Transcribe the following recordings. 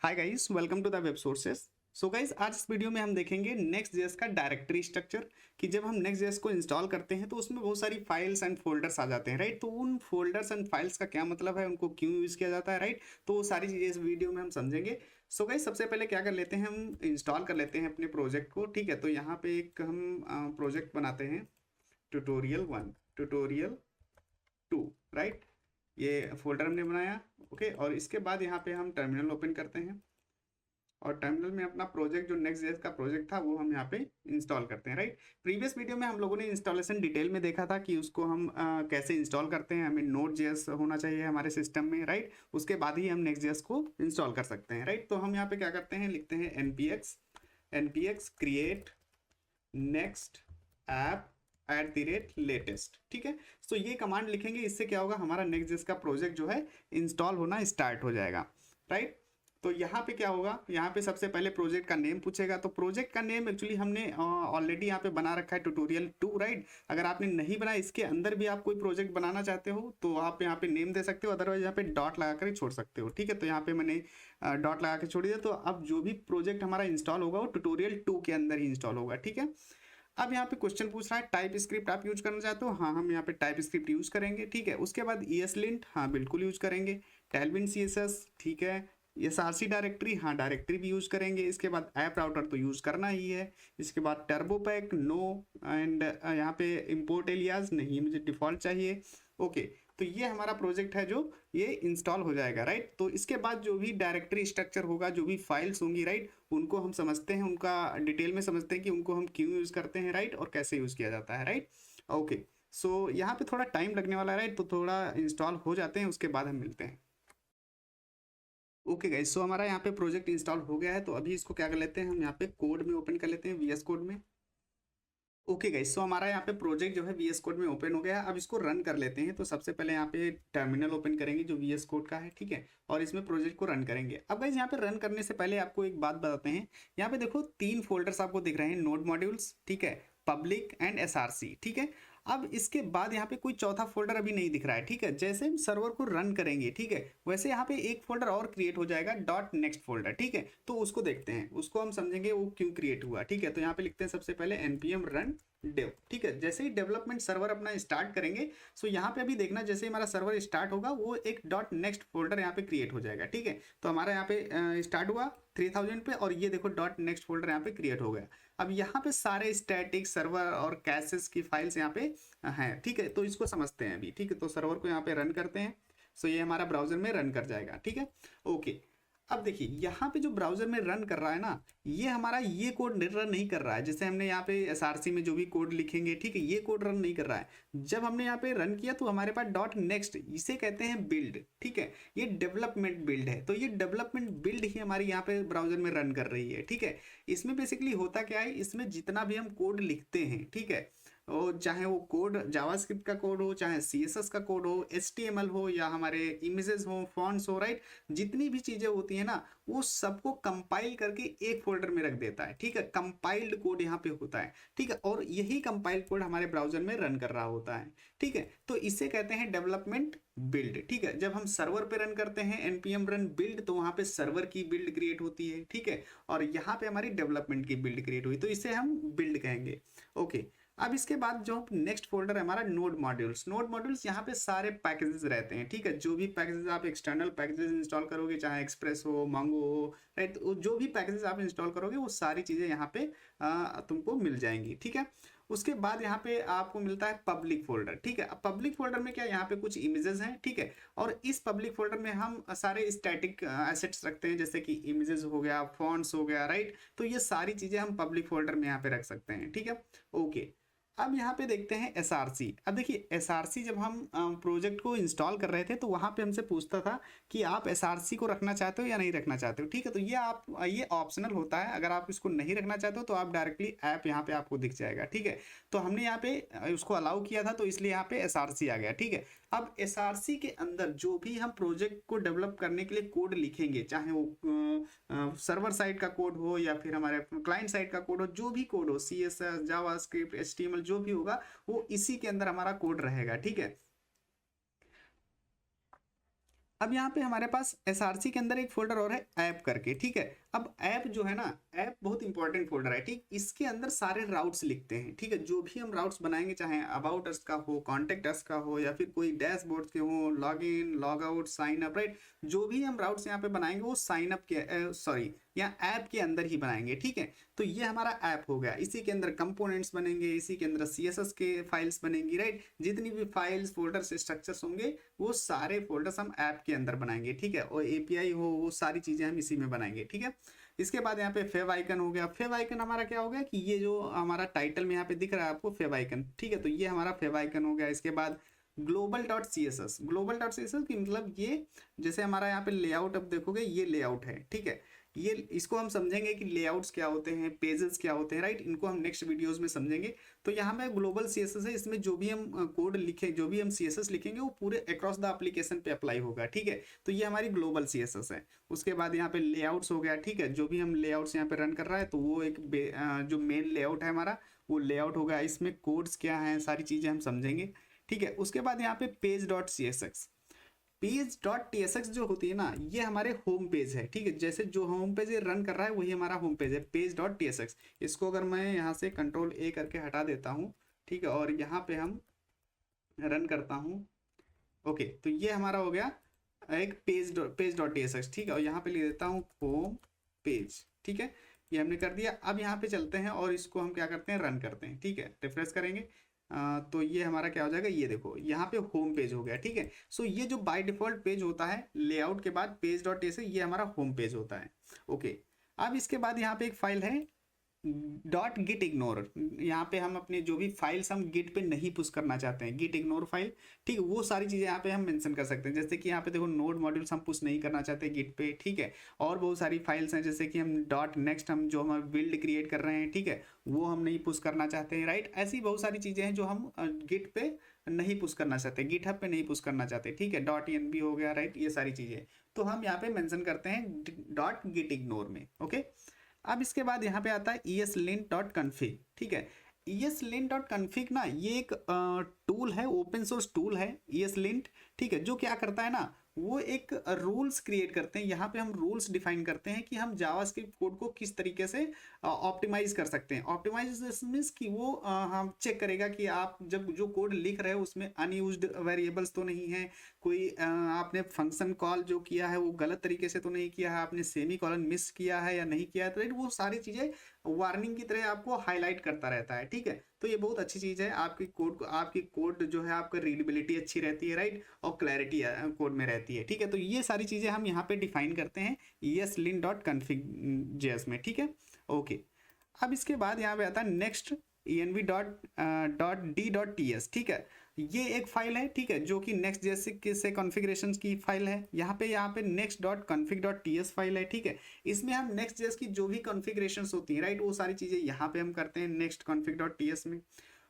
Hi guys, welcome to the web sources. So guys, आज इस video में हम देखेंगे Next.js का डायरेक्टरी स्ट्रक्चर कि जब हम Next.js को इंस्टॉल करते हैं तो उसमें बहुत सारी फाइल्स एंड फोल्डर्स आ जाते हैं, राइट। तो उन फोल्डर्स एंड फाइल्स का क्या मतलब है, उनको क्यों यूज़ किया जाता है, राइट। तो वो सारी चीज़ें इस वीडियो में हम समझेंगे। सो गाइस, सबसे पहले क्या कर लेते हैं, हम इंस्टॉल कर लेते हैं अपने प्रोजेक्ट को, ठीक है। तो यहाँ पे एक हम प्रोजेक्ट बनाते हैं, ट्यूटोरियल 1, ट्यूटोरियल 2, राइट। ये फोल्डर हमने बनाया, ओके। और इसके बाद यहाँ पे हम टर्मिनल ओपन करते हैं और टर्मिनल में अपना प्रोजेक्ट जो Next.js का प्रोजेक्ट था वो हम यहाँ पे इंस्टॉल करते हैं, राइट। प्रीवियस वीडियो में हम लोगों ने इंस्टॉलेशन डिटेल में देखा था कि उसको हम कैसे इंस्टॉल करते हैं। हमें Node.js होना चाहिए हमारे सिस्टम में, राइट। उसके बाद ही हम Next.js को इंस्टॉल कर सकते हैं, राइट। तो हम यहाँ पे क्या करते हैं, लिखते हैं npx create next app @latest, ठीक है। तो ये कमांड लिखेंगे, इससे क्या होगा, हमारा Next.js का प्रोजेक्ट जो है इंस्टॉल होना स्टार्ट हो जाएगा, राइट। तो यहाँ पे क्या होगा, यहाँ पे सबसे पहले प्रोजेक्ट का नेम पूछेगा। तो प्रोजेक्ट का नेम एक्चुअली हमने ऑलरेडी यहाँ पे बना रखा है, ट्यूटोरियल 2, राइट। अगर आपने नहीं बनाया, इसके अंदर भी आप कोई प्रोजेक्ट बनाना चाहते हो तो आप यहाँ पे नेम दे सकते हो, अदरवाइज यहाँ पे डॉट लगा कर छोड़ सकते हो, ठीक है। तो यहाँ पे मैंने डॉट लगा के छोड़ दिया। तो अब जो भी प्रोजेक्ट हमारा इंस्टॉल होगा वो ट्यूटोरियल 2 के अंदर ही इंस्टॉल होगा, ठीक है। अब यहाँ पे क्वेश्चन पूछ रहा है टाइप स्क्रिप्ट आप यूज करना चाहते हो, हाँ हम यहाँ पे टाइप स्क्रिप्ट यूज करेंगे, ठीक है। उसके बाद ESLint, हाँ बिल्कुल यूज करेंगे। टेलविन CSS, ठीक है। SRC डायरेक्टरी, हाँ डायरेक्टरी भी यूज करेंगे। इसके बाद ऐप राउटर तो यूज करना ही है। इसके बाद टर्बो पैक, नो। एंड यहाँ पे इम्पोर्ट एलियाज नहीं, मुझे डिफॉल्ट चाहिए, ओके। तो ये हमारा प्रोजेक्ट है जो ये इंस्टॉल हो जाएगा, राइट। तो इसके बाद जो भी डायरेक्टरी स्ट्रक्चर होगा, जो भी फाइल्स होंगी, राइट, उनको हम समझते हैं, उनका डिटेल में समझते हैं कि उनको हम क्यों यूज़ करते हैं, राइट, और कैसे यूज़ किया जाता है, राइट, ओके। सो यहाँ पे थोड़ा टाइम लगने वाला है, राइट। तो थोड़ा इंस्टॉल हो जाते हैं, उसके बाद हम मिलते हैं। ओके गाइस, सो हमारा यहाँ पे प्रोजेक्ट इंस्टॉल हो गया है। तो अभी इसको क्या कर लेते हैं, हम यहाँ पे कोड में ओपन कर लेते हैं, VS कोड में। ओके गाइस, सो हमारा यहाँ पे प्रोजेक्ट जो है VS कोड में ओपन हो गया है। अब इसको रन कर लेते हैं। तो सबसे पहले यहाँ पे टर्मिनल ओपन करेंगे जो VS कोड का है, ठीक है। और इसमें प्रोजेक्ट को रन करेंगे। अब गाइस, यहाँ पे रन करने से पहले आपको एक बात बताते हैं। यहाँ पे देखो 3 फोल्डर्स आपको दिख रहे हैं, नोड मॉड्यूल्स, ठीक है, पब्लिक एंड SRC, ठीक है। अब इसके बाद यहाँ पे कोई चौथा फोल्डर अभी नहीं दिख रहा है, ठीक है। जैसे हम सर्वर को रन करेंगे, ठीक है, वैसे यहाँ पे एक फोल्डर और क्रिएट हो जाएगा, .next फोल्डर, ठीक है। तो उसको देखते हैं, उसको हम समझेंगे वो क्यों क्रिएट हुआ, ठीक है। तो यहाँ पे लिखते हैं सबसे पहले npm run dev, ठीक है। जैसे ही डेवलपमेंट सर्वर अपना स्टार्ट करेंगे, सो यहाँ पे अभी देखना, जैसे ही हमारा सर्वर स्टार्ट होगा वो एक .next फोल्डर यहाँ पे क्रिएट हो जाएगा, ठीक है। तो हमारा यहाँ पे स्टार्ट हुआ 3000 पे, और ये देखो .next फोल्डर यहाँ पे क्रिएट हो गया। अब यहाँ पे सारे स्टैटिक सर्वर और कैशेस की फाइल्स यहाँ पे हैं, ठीक है। तो इसको समझते हैं अभी, ठीक है। तो सर्वर को यहाँ पे रन करते हैं। सो ये हमारा ब्राउजर में रन कर जाएगा, ठीक है, ओके। अब देखिए यहाँ पे जो ब्राउजर में रन कर रहा है ना, ये हमारा ये कोड रन नहीं कर रहा है। जैसे हमने यहाँ पे SRC में जो भी कोड लिखेंगे, ठीक है, ये कोड रन नहीं कर रहा है। जब हमने यहाँ पे रन किया तो हमारे पास .next, इसे कहते हैं बिल्ड, ठीक है। ये डेवलपमेंट बिल्ड है। तो ये डेवलपमेंट बिल्ड ही हमारी यहाँ पे ब्राउजर में रन कर रही है, ठीक है। इसमें बेसिकली होता क्या है, इसमें जितना भी हम कोड लिखते हैं, ठीक है, और चाहे वो कोड जावास्क्रिप्ट का कोड हो, चाहे CSS का कोड हो, HTML हो, या हमारे इमेजेस हो, फॉन्ट्स हो, राइट, जितनी भी चीज़ें होती हैं ना, वो सबको कंपाइल करके एक फोल्डर में रख देता है, ठीक है। कंपाइल्ड कोड यहाँ पे होता है, ठीक है। और यही कंपाइल्ड कोड हमारे ब्राउजर में रन कर रहा होता है, ठीक है। तो इसे कहते हैं डेवलपमेंट बिल्ड, ठीक है। जब हम सर्वर पे रन करते हैं npm run build, तो वहाँ पे सर्वर की बिल्ड क्रिएट होती है, ठीक है। और यहाँ पे हमारी डेवलपमेंट की बिल्ड क्रिएट हुई, तो इसे हम बिल्ड कहेंगे, ओके। अब इसके बाद जो नेक्स्ट फोल्डर है हमारा नोड मॉड्यूल्स, यहाँ पे सारे पैकेजेस रहते हैं, ठीक है। जो भी पैकेजेस आप एक्सटर्नल पैकेजेस इंस्टॉल करोगे, चाहे एक्सप्रेस हो, मंगो हो, राइट, जो भी पैकेजेस आप इंस्टॉल करोगे वो सारी चीज़ें यहाँ पे तुमको मिल जाएंगी, ठीक है। उसके बाद यहाँ पे आपको मिलता है पब्लिक फोल्डर, ठीक है। अब पब्लिक फोल्डर में क्या, यहाँ पे कुछ इमेजेस हैं, ठीक है। और इस पब्लिक फोल्डर में हम सारे स्टैटिक एसेट्स रखते हैं, जैसे कि इमेजेस हो गया, फॉन्ट्स हो गया, राइट। तो ये सारी चीज़ें हम पब्लिक फोल्डर में यहाँ पे रख सकते हैं, ठीक है, ओके। अब यहाँ पे देखते हैं SRC। अब देखिए SRC जब हम प्रोजेक्ट को इंस्टॉल कर रहे थे तो वहाँ पे हमसे पूछता था कि आप SRC को रखना चाहते हो या नहीं रखना चाहते हो, ठीक है। तो ये ऑप्शनल होता है। अगर आप इसको नहीं रखना चाहते हो तो आप डायरेक्टली ऐप यहाँ पे आपको दिख जाएगा, ठीक है। तो हमने यहाँ पे उसको अलाउ किया था, तो इसलिए यहाँ पे SRC आ गया, ठीक है। अब SRC के अंदर जो भी हम प्रोजेक्ट को डेवलप करने के लिए कोड लिखेंगे, चाहे वो सर्वर साइड का कोड हो या फिर हमारे क्लाइंट साइड का कोड हो, जो भी कोड हो, CSS, जावास्क्रिप्ट, HTML, जो भी होगा वो इसी के अंदर हमारा कोड रहेगा, ठीक है। अब यहाँ पे हमारे पास SRC के अंदर एक फोल्डर और है ऐप करके, ठीक है। अब ऐप जो है ना, ऐप बहुत इंपॉर्टेंट फोल्डर है, ठीक। इसके अंदर सारे राउट्स लिखते हैं, ठीक है। जो भी हम राउट्स बनाएंगे, चाहे अबाउट अस का हो, कॉन्टेक्ट अस का हो, या फिर कोई डैशबोर्ड के हो, log in, log out, sign up, right. जो भी हम राउट्स यहाँ पे बनाएंगे वो साइन अप के सॉरी यहाँ ऐप के अंदर ही बनाएंगे, ठीक है। तो ये हमारा ऐप हो गया। इसी के अंदर कंपोनेंट्स बनेंगे, इसी के अंदर CSS के फाइल्स बनेंगी, राइट। जितनी भी फाइल्स, फोल्डर्स, स्ट्रक्चर्स होंगे वो सारे फोल्डर्स हम ऐप के अंदर बनाएंगे, ठीक है। और API हो, वो सारी चीजें हम इसी में बनाएंगे, ठीक है। इसके बाद यहाँ पे फेव आइकन हो गया। फेव आइकन हमारा क्या हो गया कि ये जो हमारा टाइटल में यहाँ पे दिख रहा है आपको फेव आइकन, ठीक है। तो ये हमारा फेव आइकन हो गया। इसके बाद global.css, global.css की मतलब ये, जैसे हमारा यहाँ पे लेआउट, अब देखोगे ये लेआउट है, ठीक है। ये इसको हम समझेंगे कि लेआउट्स क्या होते हैं, पेजेस क्या होते हैं, राइट। इनको हम नेक्स्ट वीडियोस में समझेंगे। तो यहाँ पे ग्लोबल CSS है, इसमें जो भी हम कोड लिखें, जो भी हम CSS लिखेंगे वो पूरे अक्रॉस द एप्लीकेशन पे अप्लाई होगा, ठीक है। तो ये हमारी ग्लोबल CSS है। उसके बाद यहाँ पे लेआउट्स हो गया, ठीक है। जो भी हम लेआउट्स यहाँ पे रन कर रहा है तो वो एक जो मेन लेआउट है हमारा, वो लेआउट होगा। इसमें कोड्स क्या हैं, सारी चीज़ें हम समझेंगे, ठीक है। उसके बाद यहाँ पे पेज.csx, पेज.tsx जो होती है ना, ये हमारे होम पेज है, ठीक है। जैसे जो होम पेज ये रन कर रहा है वही हमारा होम पेज है, पेज.tsx। इसको अगर मैं यहाँ से Ctrl+A करके हटा देता हूँ, ठीक है, और यहाँ पे हम रन करता हूँ, ओके, तो ये हमारा हो गया एक पेज.tsx, ठीक है। और यहाँ पे लिख देता हूँ होम पेज, ठीक है। ये हमने कर दिया। अब यहाँ पे चलते हैं और इसको हम क्या करते हैं, रन करते हैं, ठीक है। रिफ्रेश करेंगे तो ये हमारा क्या हो जाएगा, ये देखो यहाँ पे होम पेज हो गया, ठीक है। सो ये जो बाय डिफॉल्ट पेज होता है लेआउट के बाद पेज.tsx, ये हमारा होम पेज होता है, ओके। अब इसके बाद यहाँ पे एक फाइल है .gitignore। यहाँ पे हम अपने जो भी फाइल्स हम गिट पे नहीं पुश करना चाहते हैं, gitignore फाइल, ठीक है, वो सारी चीज़ें यहाँ पे हम मेंशन कर सकते हैं। जैसे कि यहाँ पे देखो नोड मॉड्यूल्स हम पुश नहीं करना चाहते गिट पे, ठीक है। और बहुत सारी फाइल्स हैं, जैसे कि हम .next हम जो हम बिल्ड क्रिएट कर रहे हैं, ठीक है, वो हम नहीं पुश करना चाहते हैं, राइट। ऐसी बहुत सारी चीज़ें हैं जो हम गिट पे नहीं पुश करना चाहते, गिटहब पे नहीं पुश करना चाहते, ठीक है। .env हो गया, राइट। ये सारी चीज़ें तो हम यहाँ पे मेंशन करते हैं .gitignore में, ओके। अब इसके बाद यहाँ पे आता है eslint.config, ठीक है। eslint.config ना, ये एक टूल है, ओपन सोर्स टूल है eslint, ठीक है। जो क्या करता है ना, वो एक रूल्स क्रिएट करते हैं। यहाँ पे हम रूल्स डिफाइन करते हैं कि हम जावास्क्रिप्ट कोड को किस तरीके से ऑप्टिमाइज कर सकते हैं। ऑप्टिमाइज मीन्स कि वो हम चेक करेगा कि आप जब जो कोड लिख रहे हो उसमें अनयूज्ड वेरिएबल्स तो नहीं है, कोई आपने फंक्शन कॉल जो किया है वो गलत तरीके से तो नहीं किया है, आपने सेमी कॉलन मिस किया है या नहीं किया है, तो राइट। वो सारी चीज़ें वार्निंग की तरह आपको हाईलाइट करता रहता है, ठीक है। तो ये बहुत अच्छी चीज़ है, आपकी कोड जो है आपका रीडेबिलिटी अच्छी रहती है, राइट, और क्लैरिटी कोड में रहती है, ठीक है। तो ये सारी चीज़ें हम यहाँ पे डिफाइन करते हैं eslint.config.js में, ठीक है, ओके। अब इसके बाद यहाँ पे आता है नेक्स्ट env.d.ts, ठीक है। ये एक फाइल है, ठीक है, जो कि नेक्स्ट जैसे से कॉन्फ़िगरेशन की फाइल है। यहाँ पे next.config.ts फाइल है, ठीक है। इसमें हम नेक्स्ट जेस की जो भी कॉन्फ़िगरेशंस होती हैं, राइट, वो सारी चीज़ें यहाँ पे हम करते हैं नेक्स्ट config.ts में।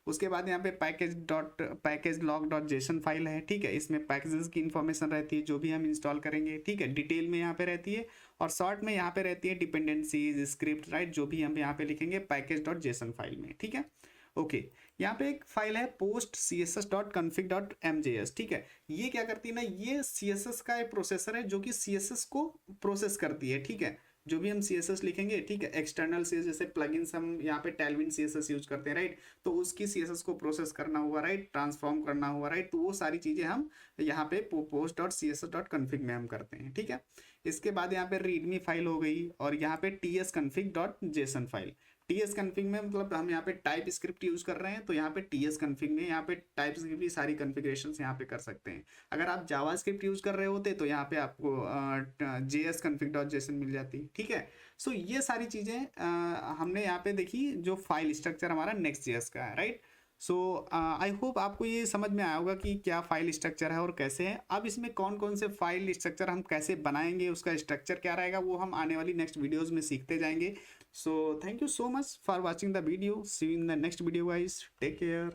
उसके बाद यहाँ पे पैकेज log.json फाइल है, ठीक है। इसमें पैकेजेस की इन्फॉर्मेशन रहती है, जो भी हम इंस्टॉल करेंगे, ठीक है, डिटेल में यहाँ पे रहती है। और शॉर्ट में यहाँ पे रहती है डिपेंडेंसीज, स्क्रिप्ट, राइट, जो भी हम यहाँ पे लिखेंगे पैकेज.json फाइल में, ठीक है, ओके। यहाँ पे एक फाइल है post.css.config.mjs, ठीक है। ये क्या करती है ना, ये CSS का एक प्रोसेसर है जो कि CSS को प्रोसेस करती है, ठीक है। जो भी हम CSS लिखेंगे, ठीक है, एक्सटर्नल से जैसे प्लगइन्स हम यहाँ पे Tailwind CSS यूज करते हैं, राइट, तो उसकी CSS को प्रोसेस करना हुआ, राइट, ट्रांसफॉर्म करना हुआ, राइट, तो वो सारी चीज़ें हम यहाँ पे post.css.config में हम करते हैं, ठीक है। इसके बाद यहाँ पे रीडमी फाइल हो गई, और यहाँ पे tsconfig.json फाइल। tsconfig में मतलब हम यहाँ पे टाइप स्क्रिप्ट यूज कर रहे हैं, तो यहाँ पे tsconfig में यहाँ पे टाइप स्क्रिप्ट की सारी कॉन्फ़िगरेशन यहाँ पे कर सकते हैं। अगर आप जावास्क्रिप्ट यूज कर रहे होते तो यहाँ पे आपको jsconfig.json मिल जाती, ठीक है। सो ये सारी चीज़ें हमने यहाँ पे देखी, जो फाइल स्ट्रक्चर हमारा Next.js का है, राइट। सो आई होप आपको ये समझ में आया होगा कि क्या फाइल स्ट्रक्चर है और कैसे है। अब इसमें कौन कौन से फाइल स्ट्रक्चर हम कैसे बनाएंगे, उसका स्ट्रक्चर क्या रहेगा, वो हम आने वाली नेक्स्ट वीडियोस में सीखते जाएंगे। So thank you so much for watching the video, see you in the next video guys, take care.